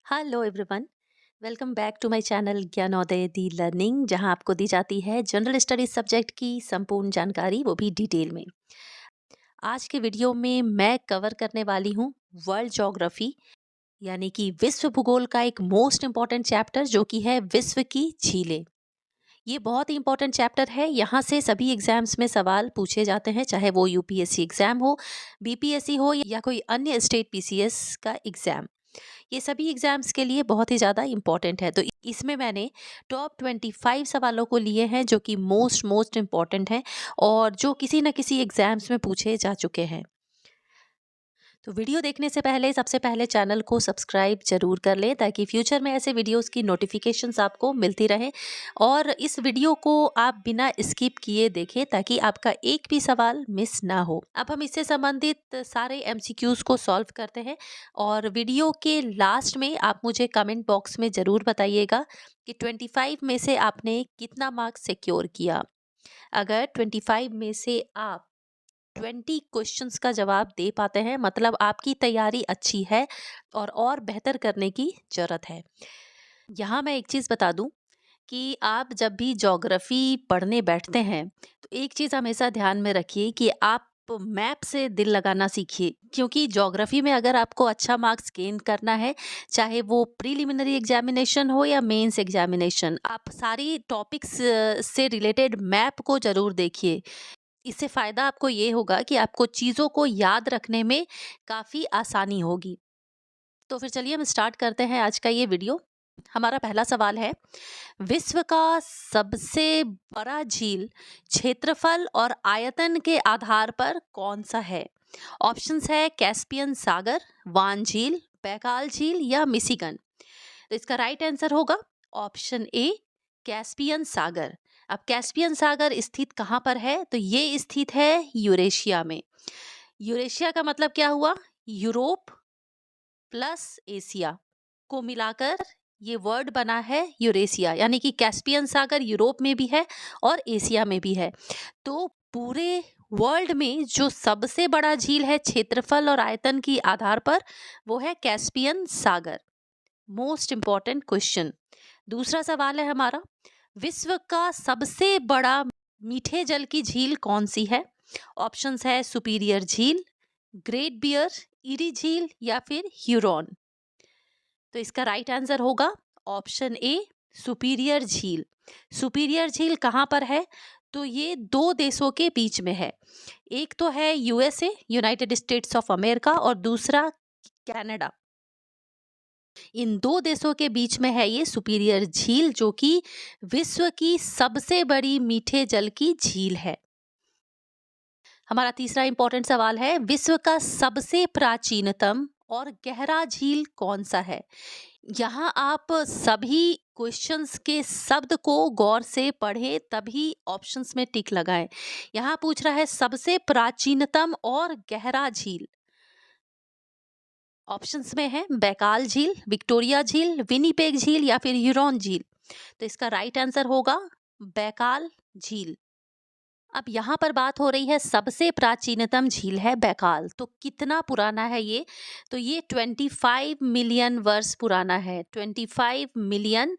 Hello everyone. Welcome back to my channel Gyanoday the learning, जहां आपको दी जाती है जनरल स्टडीज सब्जेक्ट की संपूर्ण जानकारी, वो भी डिटेल में। आज के वीडियो में मैं कवर करने वाली हूं वर्ल्ड ज्योग्राफी, यानी कि विश्व भूगोल का एक मोस्ट इम्पॉर्टेंट चैप्टर, जो कि है विश्व की झीलें। ये बहुत ही इंपॉर्टेंट चैप्टर है। यहाँ से सभी एग्जाम्स में सवाल पूछे जाते हैं, चाहे वो यूपीएससी एग्जाम हो, बीपीएससी हो, या कोई अन्य स्टेट पीसीएस का एग्जाम। ये सभी एग्जाम्स के लिए बहुत ही ज़्यादा इम्पॉर्टेंट है। तो इसमें मैंने टॉप 25 सवालों को लिए हैं, जो कि मोस्ट मोस्ट इम्पॉर्टेंट हैं और जो किसी न किसी एग्जाम्स में पूछे जा चुके हैं। तो वीडियो देखने से पहले सबसे पहले चैनल को सब्सक्राइब जरूर कर लें, ताकि फ्यूचर में ऐसे वीडियोस की नोटिफिकेशंस आपको मिलती रहे। और इस वीडियो को आप बिना स्किप किए देखें, ताकि आपका एक भी सवाल मिस ना हो। अब हम इससे संबंधित सारे एमसीक्यूज को सॉल्व करते हैं, और वीडियो के लास्ट में आप मुझे कमेंट बॉक्स में ज़रूर बताइएगा कि 25 में से आपने कितना मार्क्स सिक्योर किया। अगर 25 में से आप 20 क्वेश्चंस का जवाब दे पाते हैं, मतलब आपकी तैयारी अच्छी है और बेहतर करने की जरूरत है। यहाँ मैं एक चीज़ बता दूं कि आप जब भी ज्योग्राफी पढ़ने बैठते हैं, तो एक चीज़ हमेशा ध्यान में रखिए कि आप मैप से दिल लगाना सीखिए, क्योंकि ज्योग्राफी में अगर आपको अच्छा मार्क्स गेन करना है, चाहे वो प्रीलिमिनरी एग्जामिनेशन हो या मेंस एग्जामिनेशन, आप सारी टॉपिक्स से रिलेटेड मैप को जरूर देखिए। इससे फ़ायदा आपको ये होगा कि आपको चीज़ों को याद रखने में काफ़ी आसानी होगी। तो फिर चलिए हम स्टार्ट करते हैं आज का ये वीडियो। हमारा पहला सवाल है, विश्व का सबसे बड़ा झील क्षेत्रफल और आयतन के आधार पर कौन सा है? ऑप्शंस है कैस्पियन सागर, वान झील, बैकाल झील या मिशिगन। तो इसका राइट आंसर होगा ऑप्शन ए, कैस्पियन सागर। अब कैस्पियन सागर स्थित कहाँ पर है? तो ये स्थित है यूरेशिया में। यूरेशिया का मतलब क्या हुआ? यूरोप प्लस एशिया को मिलाकर ये वर्ड बना है यूरेशिया, यानी कि कैस्पियन सागर यूरोप में भी है और एशिया में भी है। तो पूरे वर्ल्ड में जो सबसे बड़ा झील है क्षेत्रफल और आयतन की आधार पर, वो है कैस्पियन सागर। Most important question. दूसरा सवाल है हमारा, विश्व का सबसे बड़ा मीठे जल की झील कौन सी है? ऑप्शंस है सुपीरियर झील, ग्रेट बियर, इरी झील या फिर ह्यूरॉन। तो इसका राइट आंसर होगा ऑप्शन ए, सुपीरियर झील। सुपीरियर झील कहाँ पर है? तो ये दो देशों के बीच में है। एक तो है USA, United states of America, और दूसरा कनाडा। इन दो देशों के बीच में है ये सुपीरियर झील, जो कि विश्व की सबसे बड़ी मीठे जल की झील है। हमारा तीसरा इंपॉर्टेंट सवाल है, विश्व का सबसे प्राचीनतम और गहरा झील कौन सा है? यहाँ आप सभी क्वेश्चंस के शब्द को गौर से पढ़ें, तभी ऑप्शंस में टिक लगाएं। यहाँ पूछ रहा है सबसे प्राचीनतम और गहरा झील। ऑप्शंस में है बैकाल झील, विक्टोरिया झील, विनीपेग झील या फिर ह्यूरॉन झील। तो इसका राइट आंसर होगा बैकाल झील। अब यहाँ पर बात हो रही है सबसे प्राचीनतम झील है बैकाल। तो कितना पुराना है ये? तो ये 25 मिलियन वर्ष पुराना है। 25 मिलियन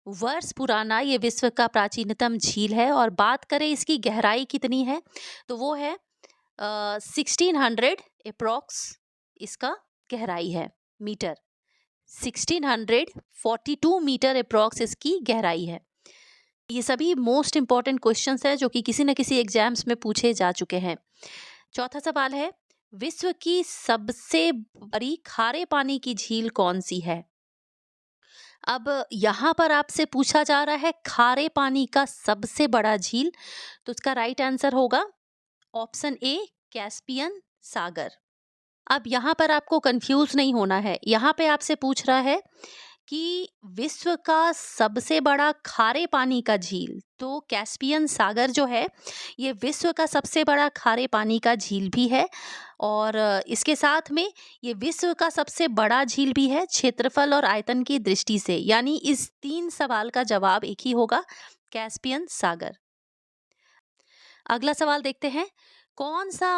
वर्ष पुराना ये विश्व का प्राचीनतम झील है। और बात करें इसकी गहराई कितनी है, तो वो है 1600 अप्रोक्स इसका गहराई है मीटर। 1642 मीटर अप्रोक्स इसकी गहराई है। ये सभी मोस्ट इंपॉर्टेंट क्वेश्चंस हैं, जो कि किसी न किसी एग्जाम्स में पूछे जा चुके हैं। चौथा सवाल है, विश्व की सबसे बड़ी खारे पानी की झील कौन सी है? अब यहाँ पर आपसे पूछा जा रहा है खारे पानी का सबसे बड़ा झील। तो उसका राइट आंसर होगा ऑप्शन ए, कैस्पियन सागर। अब यहाँ पर आपको कंफ्यूज नहीं होना है। यहाँ पे आपसे पूछ रहा है कि विश्व का सबसे बड़ा खारे पानी का झील, तो कैस्पियन सागर जो है ये विश्व का सबसे बड़ा खारे पानी का झील भी है। और इसके साथ में ये विश्व का सबसे बड़ा झील भी है क्षेत्रफल और आयतन की दृष्टि से। यानी इस तीन सवाल का जवाब एक ही होगा, कैस्पियन सागर। अगला सवाल देखते हैं, कौन सा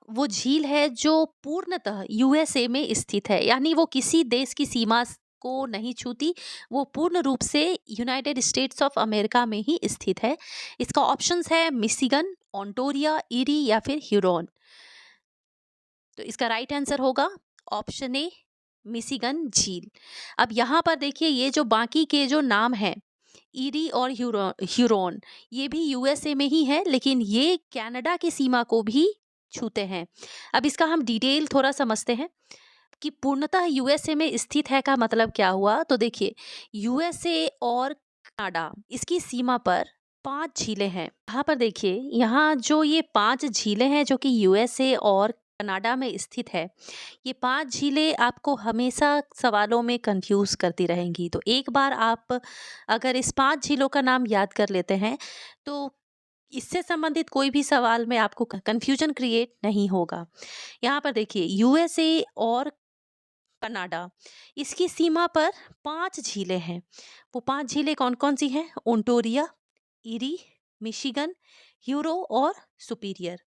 वो झील है जो पूर्णतः यूएसए में स्थित है? यानी वो किसी देश की सीमा को नहीं छूती, वो पूर्ण रूप से यूनाइटेड स्टेट्स ऑफ अमेरिका में ही स्थित है। इसका ऑप्शंस है मिशिगन, ओंटारियो, ईरी या फिर ह्यूरोन। तो इसका राइट आंसर होगा ऑप्शन ए, मिशिगन झील। अब यहाँ पर देखिए, ये जो बाकी के जो नाम हैं, ईरी और ह्यूरोन, ये भी यूएसए में ही है, लेकिन ये कनाडा की सीमा को भी छूते हैं। अब इसका हम डिटेल थोड़ा समझते हैं कि पूर्णतः यूएसए में स्थित है का मतलब क्या हुआ। तो देखिए, यूएसए और कनाडा, इसकी सीमा पर 5 झीलें हैं। यहाँ पर देखिए, यहाँ जो ये 5 झीलें हैं जो कि यूएसए और कनाडा में स्थित है, ये 5 झीलें आपको हमेशा सवालों में कंफ्यूज करती रहेंगी। तो एक बार आप अगर इस 5 झीलों का नाम याद कर लेते हैं, तो इससे संबंधित कोई भी सवाल में आपको कंफ्यूजन क्रिएट नहीं होगा। यहाँ पर देखिए, यूएसए और कनाडा, इसकी सीमा पर 5 झीलें हैं। वो 5 झीलें कौन-कौन सी हैं? ओंटारियो, ईरी, मिशिगन, ह्यूरो और सुपीरियर।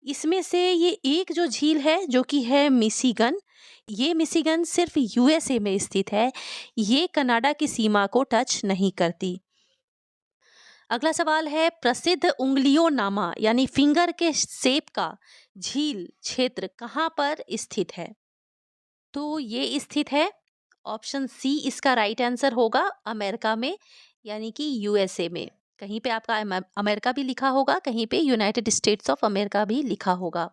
इसमें से ये एक जो झील है जो कि है मिशिगन, ये मिशिगन सिर्फ यूएसए में स्थित है। ये कनाडा की सीमा को टच नहीं करती। अगला सवाल है, प्रसिद्ध उंगलियों नामा यानी फिंगर के शेप का झील क्षेत्र कहाँ पर स्थित है? तो ये स्थित है, ऑप्शन सी इसका राइट आंसर होगा, अमेरिका में, यानी कि यूएसए में। कहीं पे आपका अमेरिका भी लिखा होगा, कहीं पे यूनाइटेड स्टेट्स ऑफ अमेरिका भी लिखा होगा।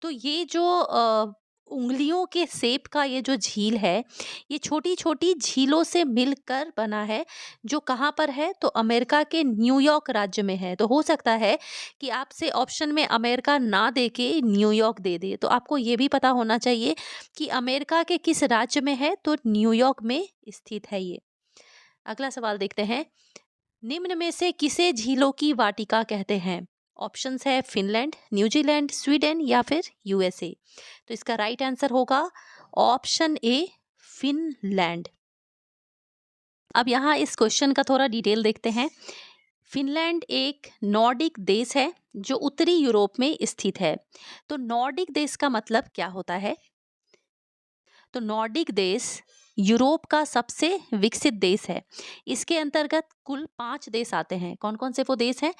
तो ये जो उंगलियों के शेप का ये जो झील है, ये छोटी छोटी झीलों से मिलकर बना है, जो कहाँ पर है? तो अमेरिका के न्यूयॉर्क राज्य में है। तो हो सकता है कि आपसे ऑप्शन में अमेरिका ना दे के न्यूयॉर्क दे दे, तो आपको ये भी पता होना चाहिए कि अमेरिका के किस राज्य में है। तो न्यूयॉर्क में स्थित है ये। अगला सवाल देखते हैं, निम्न में से किसे झीलों की वाटिका कहते हैं? ऑप्शंस है फिनलैंड, न्यूजीलैंड, स्वीडन या फिर यूएसए। तो इसका राइट आंसर होगा ऑप्शन ए, फिनलैंड। अब यहाँ इस क्वेश्चन का थोड़ा डिटेल देखते हैं। फिनलैंड एक नॉर्डिक देश है जो उत्तरी यूरोप में स्थित है। तो नॉर्डिक देश का मतलब क्या होता है? तो नॉर्डिक देश यूरोप का सबसे विकसित देश है। इसके अंतर्गत कुल 5 देश आते हैं। कौन कौन से वो देश हैं?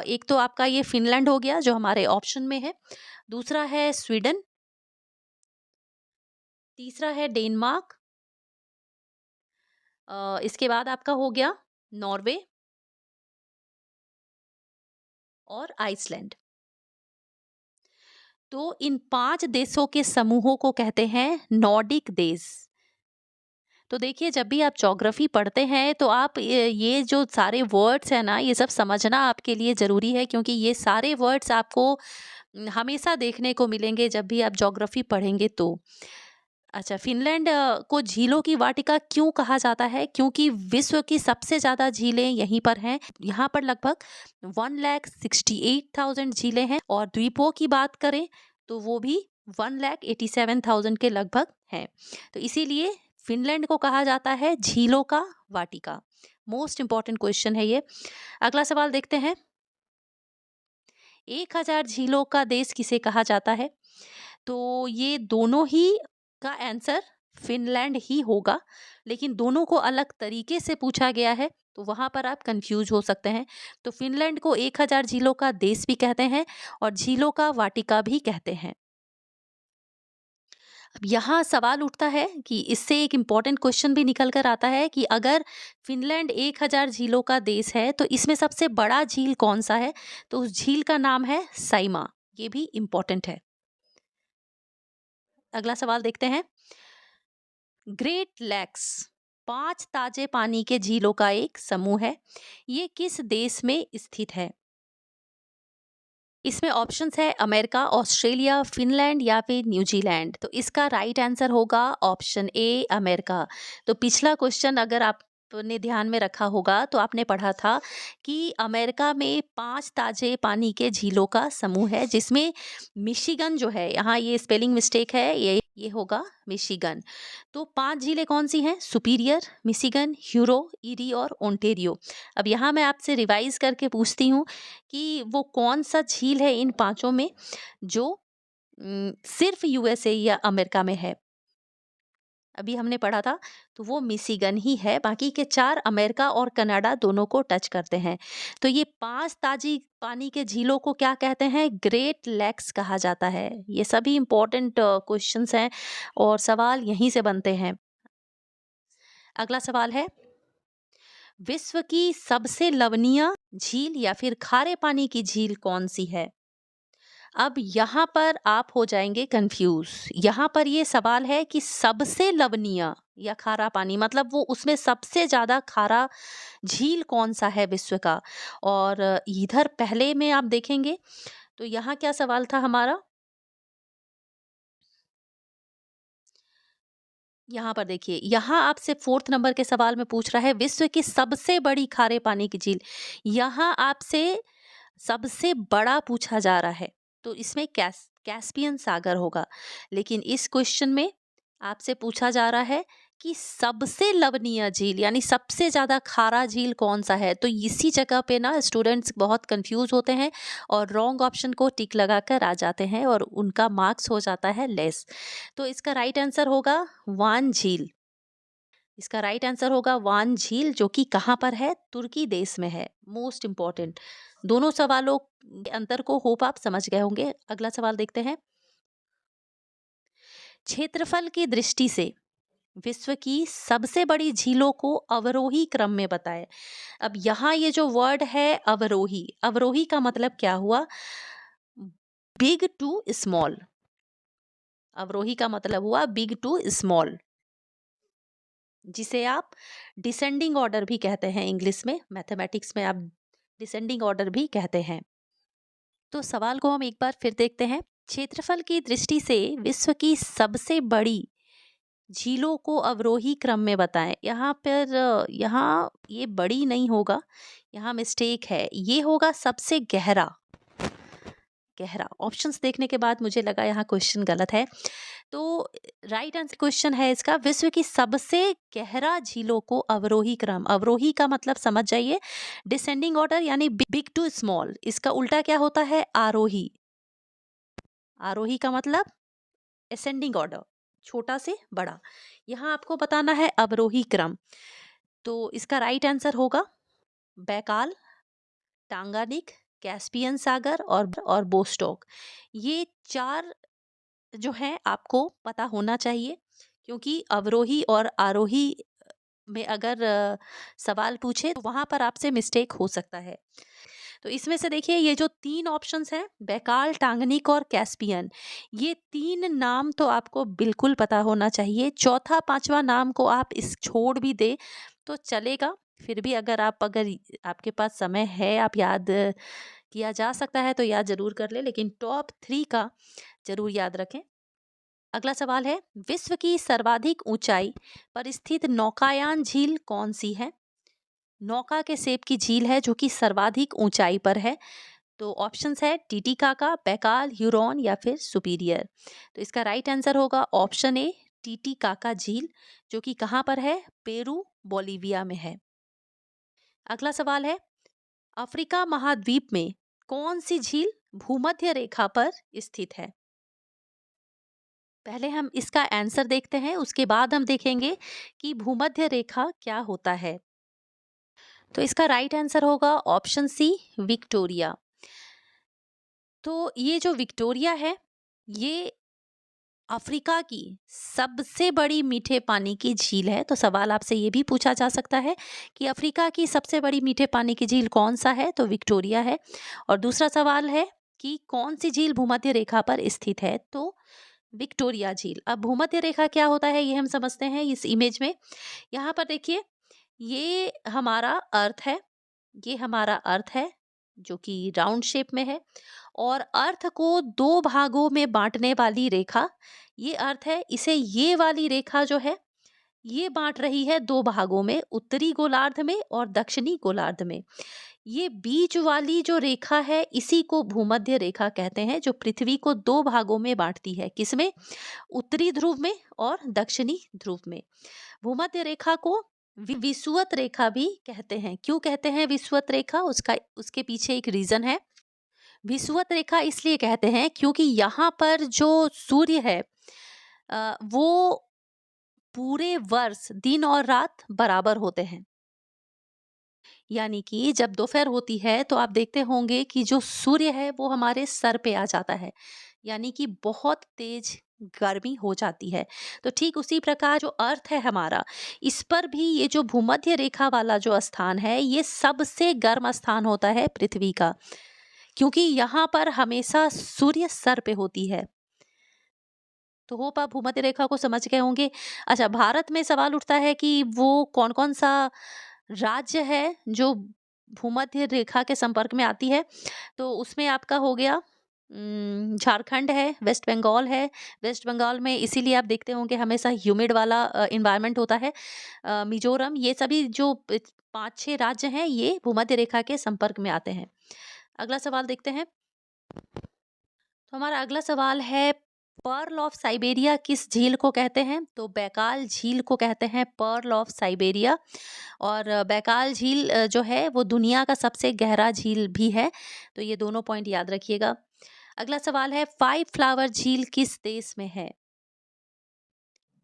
एक तो आपका ये फिनलैंड हो गया जो हमारे ऑप्शन में है, दूसरा है स्वीडन, तीसरा है डेनमार्क, इसके बाद आपका हो गया नॉर्वे और आइसलैंड। तो इन 5 देशों के समूहों को कहते हैं नॉर्डिक देश। तो देखिए, जब भी आप ज्योग्राफी पढ़ते हैं तो आप ये जो सारे वर्ड्स हैं ना, ये सब समझना आपके लिए ज़रूरी है, क्योंकि ये सारे वर्ड्स आपको हमेशा देखने को मिलेंगे जब भी आप ज्योग्राफी पढ़ेंगे तो। अच्छा, फिनलैंड को झीलों की वाटिका क्यों कहा जाता है? क्योंकि विश्व की सबसे ज़्यादा झीलें यहीं पर हैं। यहाँ पर लगभग 1,68,000 झीलें हैं, और द्वीपों की बात करें तो वो भी 1,87,000 के लगभग हैं। तो इसीलिए फिनलैंड को कहा जाता है झीलों का वाटिका। मोस्ट इंपॉर्टेंट क्वेश्चन है ये। अगला सवाल देखते हैं, 1,000 झीलों का देश किसे कहा जाता है? तो ये दोनों ही का आंसर फिनलैंड ही होगा, लेकिन दोनों को अलग तरीके से पूछा गया है, तो वहां पर आप कंफ्यूज हो सकते हैं। तो फिनलैंड को 1,000 झीलों का देश भी कहते हैं और झीलों का वाटिका भी कहते हैं। अब यहाँ सवाल उठता है कि इससे एक इम्पॉर्टेंट क्वेश्चन भी निकल कर आता है कि अगर फिनलैंड 1,000 झीलों का देश है तो इसमें सबसे बड़ा झील कौन सा है? तो उस झील का नाम है साइमा। ये भी इम्पॉर्टेंट है। अगला सवाल देखते हैं, ग्रेट लैक्स 5 ताजे पानी के झीलों का एक समूह है। ये किस देश में स्थित है? इसमें ऑप्शंस है अमेरिका, ऑस्ट्रेलिया, फिनलैंड या फिर न्यूजीलैंड। तो इसका राइट आंसर होगा ऑप्शन ए, अमेरिका। तो पिछला क्वेश्चन अगर आपने ध्यान में रखा होगा तो आपने पढ़ा था कि अमेरिका में 5 ताजे पानी के झीलों का समूह है, जिसमें मिशिगन जो है, यहाँ ये स्पेलिंग मिस्टेक है, ये होगा मिशिगन। तो 5 झीलें कौन सी हैं? सुपीरियर, मिशिगन, ह्यूरो, ईरी और ओंटेरियो। अब यहाँ मैं आपसे रिवाइज करके पूछती हूँ कि वो कौन सा झील है इन पांचों में जो सिर्फ यूएसए या अमेरिका में है? अभी हमने पढ़ा था, तो वो मिशिगन ही है। बाकी के 4 अमेरिका और कनाडा दोनों को टच करते हैं। तो ये 5 ताजी पानी के झीलों को क्या कहते हैं? ग्रेट लेक्स कहा जाता है। ये सभी इम्पोर्टेंट क्वेश्चंस हैं और सवाल यहीं से बनते हैं। अगला सवाल है, विश्व की सबसे लवणीय झील या फिर खारे पानी की झील कौन सी है? अब यहाँ पर आप हो जाएंगे कंफ्यूज। यहाँ पर ये सवाल है कि सबसे लवणीय या खारा पानी, मतलब वो उसमें सबसे ज्यादा खारा झील कौन सा है विश्व का। और इधर पहले में आप देखेंगे तो यहाँ क्या सवाल था हमारा, यहाँ पर देखिए, यहाँ आपसे 4th नंबर के सवाल में पूछ रहा है विश्व की सबसे बड़ी खारे पानी की झील। यहाँ आपसे सबसे बड़ा पूछा जा रहा है, तो इसमें कैस्पियन सागर होगा। लेकिन इस क्वेश्चन में आपसे पूछा जा रहा है कि सबसे लवणीय झील यानी सबसे ज्यादा खारा झील कौन सा है। तो इसी जगह पे ना स्टूडेंट्स बहुत कंफ्यूज होते हैं और रॉन्ग ऑप्शन को टिक लगाकर आ जाते हैं और उनका मार्क्स हो जाता है लेस। तो इसका राइट आंसर होगा वान झील। इसका राइट आंसर होगा वान झील, जो कि कहाँ पर है? तुर्की देश में है। Most important. दोनों सवालों के अंतर को होप आप समझ गए होंगे। अगला सवाल देखते हैं, क्षेत्रफल की दृष्टि से विश्व की सबसे बड़ी झीलों को अवरोही क्रम में बताएं। अब यहाँ ये जो वर्ड है अवरोही, अवरोही का मतलब क्या हुआ? Big to small. अवरोही का मतलब हुआ बिग टू स्मॉल, जिसे आप डिसेंडिंग ऑर्डर भी कहते हैं। इंग्लिश में, मैथमेटिक्स में आप डिसेंडिंग ऑर्डर भी कहते हैं। तो सवाल को हम एक बार फिर देखते हैं, क्षेत्रफल की दृष्टि से विश्व की सबसे बड़ी झीलों को अवरोही क्रम में बताएं। यहाँ पर यहाँ ये बड़ी नहीं होगा, यहाँ मिस्टेक है, ये होगा सबसे गहरा। गहरा ऑप्शंस देखने के बाद मुझे लगा यहाँ क्वेश्चन गलत है। तो राइट आंसर क्वेश्चन है इसका, विश्व की सबसे गहरा झीलों को अवरोही क्रम। अवरोही का मतलब समझ जाइए, डिसेंडिंग ऑर्डर यानी बिग टू स्मॉल। इसका उल्टा क्या होता है? आरोही। आरोही का मतलब असेंडिंग ऑर्डर, छोटा से बड़ा। यहाँ आपको बताना है अवरोही क्रम। तो इसका राइट आंसर होगा बैकाल, टांगानिक, कैस्पियन सागर और बोस्टॉक। ये 4 जो है आपको पता होना चाहिए, क्योंकि अवरोही और आरोही में अगर सवाल पूछे तो वहां पर आपसे मिस्टेक हो सकता है। तो इसमें से देखिए, ये जो 3 ऑप्शंस हैं, बैकाल, टांगनिक और कैस्पियन, ये 3 नाम तो आपको बिल्कुल पता होना चाहिए। चौथा पांचवा नाम को आप इस छोड़ भी दे तो चलेगा। फिर भी अगर आपके पास समय है, आप याद किया जा सकता है तो याद जरूर कर ले, लेकिन टॉप 3 का जरूर याद रखें। अगला सवाल है, विश्व की सर्वाधिक ऊंचाई पर स्थित नौकायान झील कौन सी है? नौका के शेप की झील है जो कि सर्वाधिक ऊंचाई पर है। तो ऑप्शंस है टीटीकाका, बैकाल, ह्यूरॉन या फिर सुपीरियर। तो इसका राइट आंसर होगा ऑप्शन ए, टीटीकाका झील, जो कि कहाँ पर है? पेरू, बोलीविया में है। अगला सवाल है, अफ्रीका महाद्वीप में कौन सी झील भूमध्य रेखा पर स्थित है? पहले हम इसका आंसर देखते हैं, उसके बाद हम देखेंगे कि भूमध्य रेखा क्या होता है। तो इसका राइट आंसर होगा ऑप्शन सी, विक्टोरिया। तो ये जो विक्टोरिया है, ये अफ्रीका की सबसे बड़ी मीठे पानी की झील है। तो सवाल आपसे ये भी पूछा जा सकता है कि अफ्रीका की सबसे बड़ी मीठे पानी की झील कौन सा है? तो विक्टोरिया है। और दूसरा सवाल है कि कौन सी झील भूमध्य रेखा पर स्थित है? तो विक्टोरिया झील। अब भूमध्य रेखा क्या होता है ये हम समझते हैं इस इमेज में। यहाँ पर देखिए, ये हमारा अर्थ है, ये हमारा अर्थ है जो कि राउंड शेप में है, और अर्थ को 2 भागों में बांटने वाली रेखा ये अर्थ है। इसे ये वाली रेखा जो है, ये बांट रही है 2 भागों में, उत्तरी गोलार्ध में और दक्षिणी गोलार्ध में। ये बीच वाली जो रेखा है, इसी को भूमध्य रेखा कहते हैं, जो पृथ्वी को 2 भागों में बांटती है। किसमें? उत्तरी ध्रुव में और दक्षिणी ध्रुव में। भूमध्य रेखा को विषुवत रेखा भी कहते हैं। क्यों कहते हैं विषुवत रेखा? उसके पीछे एक रीजन है। विषुवत रेखा इसलिए कहते हैं क्योंकि यहाँ पर जो सूर्य है वो पूरे वर्ष दिन और रात बराबर होते हैं। यानी कि जब दोपहर होती है तो आप देखते होंगे कि जो सूर्य है वो हमारे सर पे आ जाता है, यानी कि बहुत तेज गर्मी हो जाती है। तो ठीक उसी प्रकार जो अर्थ है हमारा, इस पर भी ये जो भूमध्य रेखा वाला जो स्थान है ये सबसे गर्म स्थान होता है पृथ्वी का, क्योंकि यहाँ पर हमेशा सूर्य सर पे होती है। तो होप आप भूमध्य रेखा को समझ गए होंगे। अच्छा, भारत में सवाल उठता है कि वो कौन कौन सा राज्य है जो भूमध्य रेखा के संपर्क में आती है। तो उसमें आपका हो गया झारखंड है, वेस्ट बंगाल है। वेस्ट बंगाल में इसीलिए आप देखते होंगे हमेशा ह्यूमिड वाला इन्वायरमेंट होता है। मिजोरम, ये सभी जो 5-6 राज्य हैं ये भूमध्य रेखा के संपर्क में आते हैं। अगला सवाल देखते हैं। तो हमारा अगला सवाल है, पर्ल ऑफ साइबेरिया किस झील को कहते हैं? तो बैकाल झील को कहते हैं पर्ल ऑफ साइबेरिया। और बैकाल झील जो है वो दुनिया का सबसे गहरा झील भी है। तो ये दोनों पॉइंट याद रखिएगा। अगला सवाल है, 5 फ्लावर झील किस देश में है?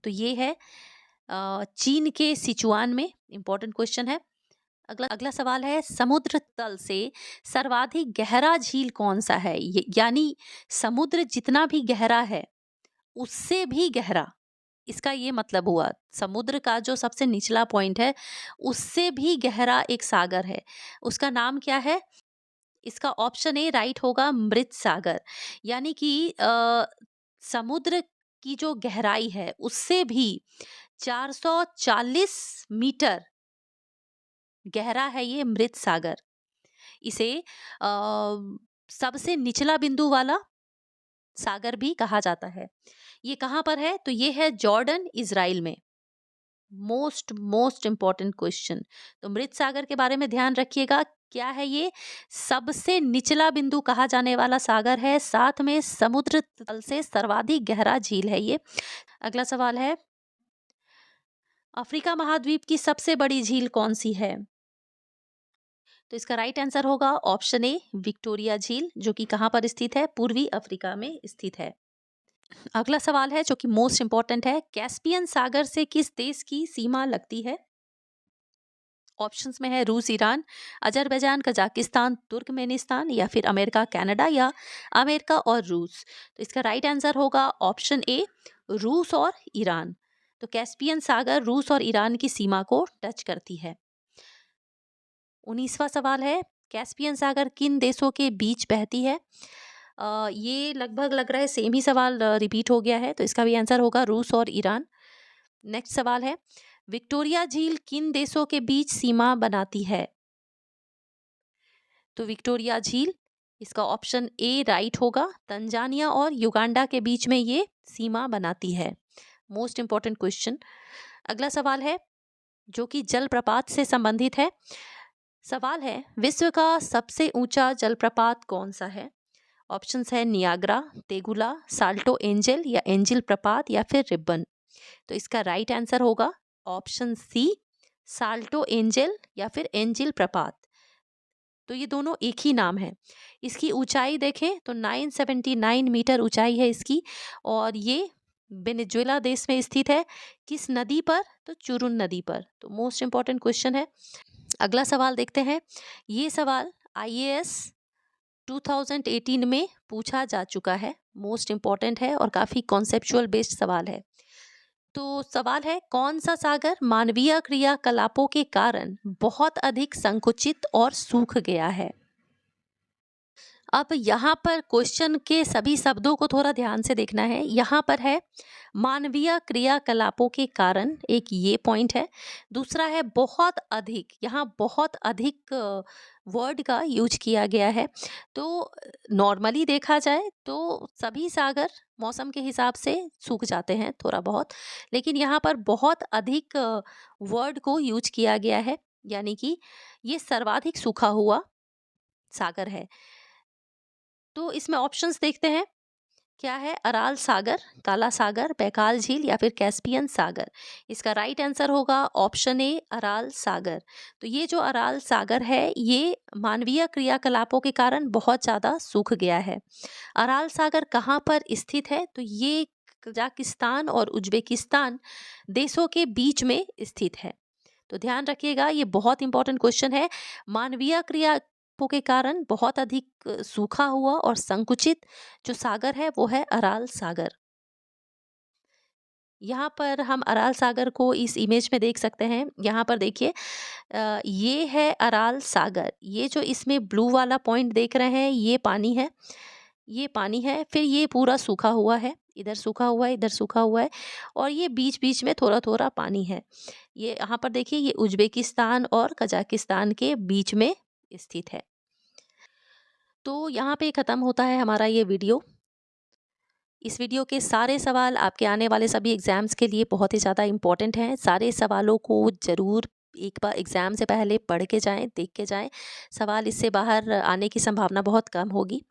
तो ये है चीन के सिचुआन में। इंपॉर्टेंट क्वेश्चन है। अगला अगला सवाल है, समुद्र तल से सर्वाधिक गहरा झील कौन सा है? यानी समुद्र जितना भी गहरा है उससे भी गहरा, इसका ये मतलब हुआ समुद्र का जो सबसे निचला पॉइंट है उससे भी गहरा एक सागर है, उसका नाम क्या है? इसका ऑप्शन ए राइट होगा, मृत सागर। यानी कि समुद्र की जो गहराई है उससे भी 440 मीटर गहरा है ये मृत सागर। इसे सबसे निचला बिंदु वाला सागर भी कहा जाता है। ये कहाँ पर है? तो ये है जॉर्डन, इजराइल में। Most most important question. तो मृत सागर के बारे में ध्यान रखिएगा। क्या है ये? सबसे निचला बिंदु कहा जाने वाला सागर है, साथ में समुद्र तल से सर्वाधिक गहरा झील है ये। अगला सवाल है, अफ्रीका महाद्वीप की सबसे बड़ी झील कौन सी है? तो इसका राइट आंसर होगा ऑप्शन ए, विक्टोरिया झील, जो कि कहाँ पर स्थित है? पूर्वी अफ्रीका में स्थित है। अगला सवाल है जो कि मोस्ट इंपॉर्टेंट है, कैस्पियन सागर से किस देश की सीमा लगती है? ऑप्शंस में है रूस, ईरान, अजरबैजान, कजाकिस्तान, तुर्कमेनिस्तान, या फिर अमेरिका, कनाडा, या अमेरिका और रूस। तो इसका राइट आंसर होगा ऑप्शन ए, रूस और ईरान। तो कैस्पियन सागर रूस और ईरान की सीमा को टच करती है। 19वां सवाल है, कैस्पियन सागर किन देशों के बीच बहती है? ये लगभग लग रहा है सेम ही सवाल रिपीट हो गया है, तो इसका भी आंसर होगा रूस और ईरान। नेक्स्ट सवाल है, विक्टोरिया झील किन देशों के बीच सीमा बनाती है? तो विक्टोरिया झील, इसका ऑप्शन ए राइट होगा, तंजानिया और युगांडा के बीच में ये सीमा बनाती है। Most important question. अगला सवाल है जो कि जलप्रपात से संबंधित है। सवाल है, विश्व का सबसे ऊंचा जलप्रपात कौन सा है? ऑप्शंस है नियाग्रा, तेगुला, साल्टो एंजल, या एंजिल प्रपात, या फिर रिबन। तो इसका राइट आंसर होगा ऑप्शन सी, साल्टो एंजल या फिर एंजिल प्रपात। तो ये दोनों एक ही नाम है। इसकी ऊंचाई देखें तो 979 मीटर ऊंचाई है इसकी, और ये वेनेजुएला देश में स्थित है। किस नदी पर? तो चुरुन नदी पर। तो मोस्ट इंपॉर्टेंट क्वेश्चन है। अगला सवाल देखते हैं। ये सवाल आईएएस 2018 में पूछा जा चुका है। मोस्ट इंपॉर्टेंट है और काफी कॉन्सेप्चुअल बेस्ड सवाल है। तो सवाल है, कौन सा सागर मानवीय क्रियाकलापों के कारण बहुत अधिक संकुचित और सूख गया है? अब यहाँ पर क्वेश्चन के सभी शब्दों को थोड़ा ध्यान से देखना है। यहाँ पर है मानवीय क्रियाकलापों के कारण, एक ये पॉइंट है। दूसरा है बहुत अधिक, यहाँ बहुत अधिक वर्ड का यूज किया गया है। तो नॉर्मली देखा जाए तो सभी सागर मौसम के हिसाब से सूख जाते हैं थोड़ा बहुत, लेकिन यहाँ पर बहुत अधिक वर्ड को यूज किया गया है, यानी कि ये सर्वाधिक सूखा हुआ सागर है। तो इसमें ऑप्शंस देखते हैं। क्या है? अराल सागर, काला सागर, बैकाल झील, या फिर कैस्पियन सागर। इसका राइट आंसर होगा ऑप्शन ए, अराल सागर। तो ये जो अराल सागर है ये मानवीय क्रियाकलापों के कारण बहुत ज़्यादा सूख गया है। अराल सागर कहाँ पर स्थित है? तो ये कजाकिस्तान और उज्बेकिस्तान देशों के बीच में स्थित है। तो ध्यान रखिएगा, ये बहुत इंपॉर्टेंट क्वेश्चन है। मानवीय क्रियाओं के कारण बहुत अधिक सूखा हुआ और संकुचित जो सागर है वो है अराल सागर। यहाँ पर हम अराल सागर को इस इमेज में देख सकते हैं। यहाँ पर देखिए, ये है अराल सागर। ये जो इसमें ब्लू वाला पॉइंट देख रहे हैं ये पानी है, ये पानी है। फिर ये पूरा सूखा हुआ है, इधर सूखा हुआ है, इधर सूखा हुआ है, और ये बीच बीच में थोड़ा थोड़ा पानी है। ये यहाँ पर देखिए, ये उज्बेकिस्तान और कजाकिस्तान के बीच में स्थित है। तो यहाँ पे ख़त्म होता है हमारा ये वीडियो। इस वीडियो के सारे सवाल आपके आने वाले सभी एग्ज़ाम्स के लिए बहुत ही ज़्यादा इम्पोर्टेंट हैं। सारे सवालों को ज़रूर एक बार एग्ज़ाम से पहले पढ़ के जाएँ, देख के जाएँ। सवाल इससे बाहर आने की संभावना बहुत कम होगी।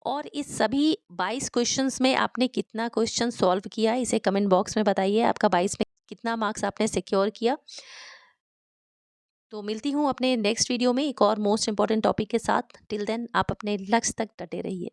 और इस सभी 22 क्वेश्चंस में आपने कितना क्वेश्चन सॉल्व किया, इसे कमेंट बॉक्स में बताइए। आपका 22 में कितना मार्क्स आपने सिक्योर किया। तो मिलती हूँ अपने नेक्स्ट वीडियो में एक और मोस्ट इम्पॉर्टेंट टॉपिक के साथ। टिल देन आप अपने लक्ष्य तक डटे रहिए।